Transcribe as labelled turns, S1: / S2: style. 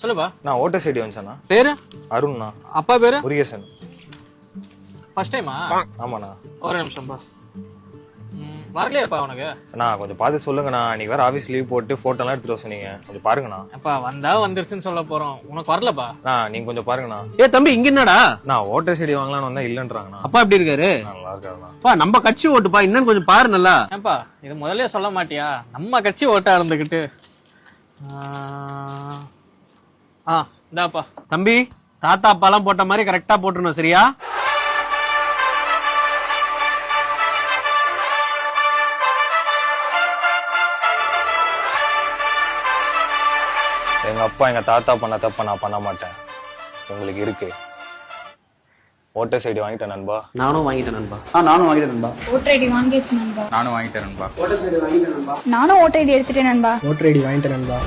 S1: சொல்லுப்பா.
S2: நான் voter side வந்துச்சேண்ணா.
S1: பேரு?
S2: அருண்ண்ணா.
S1: அப்பா பேரு?
S2: முருகேசன்.
S1: ஃபர்ஸ்ட் டைமா?
S2: ஆமாண்ணா.
S1: ஒரு நிமிஷம்பா. வரலையாப்பா உனக்கு?
S2: அண்ணா கொஞ்சம் பார்த்து சொல்லுங்கண்ணா. நீங்க வேற ஆபீஸ் லீவ் போட்டு போட்டோலாம் எடுத்துட்டு வர சொன்னீங்க. கொஞ்சம் பாருங்கண்ணா.
S1: அப்பா வந்தா வந்துருச்சுன்னு சொல்ல போறோம். உனக்கு வரலப்பா?
S2: நீங்க கொஞ்சம் பாருங்கண்ணா.
S3: தம்பி இங்க என்னடா?
S2: நான் ஓட்டர் சைடு வாங்கலாம்னு வந்தா இல்லன்றாங்கண்ணா.
S3: அப்பா எப்படி இருக்காரு?
S2: நல்லா இருக்காருண்ணா.
S3: பா நம்ம கட்சி ஓட்டுப்பா, இன்னும் கொஞ்சம் பாரு நல்லா.
S1: ஏப்பா இது முதல்ல சொல்ல மாட்டியா? நம்ம கட்சி ஓட்டா இருந்துகிட்டு. இந்தாப்பா.
S3: தம்பி தாத்தா அப்பாலாம் போட்ட மாதிரி கரெக்டா போட்டுருணும், சரியா?
S2: எங்க அப்பா எங்க தாத்தா பண்ண தப்ப நான் பண்ண மாட்டேன். உங்களுக்கு இருக்கு. ஓட்டர் சைடு வாங்கிட்டேன் நண்பா.
S3: நானும் வாங்கிட்டேன் நண்பா.
S4: நானும் வாங்கிட்டேன் நண்பா.
S5: ஓட்டர் ஐடி வாங்கியாச்சு நண்பா.
S6: நானும் வாங்கிட்டேன் நண்பா.
S5: நானும் ஓட்டர் ஐடி எடுத்துட்டேன் நண்பா.
S4: ஓட்டர் ஐடி வாங்கிட்டேன் நண்பா.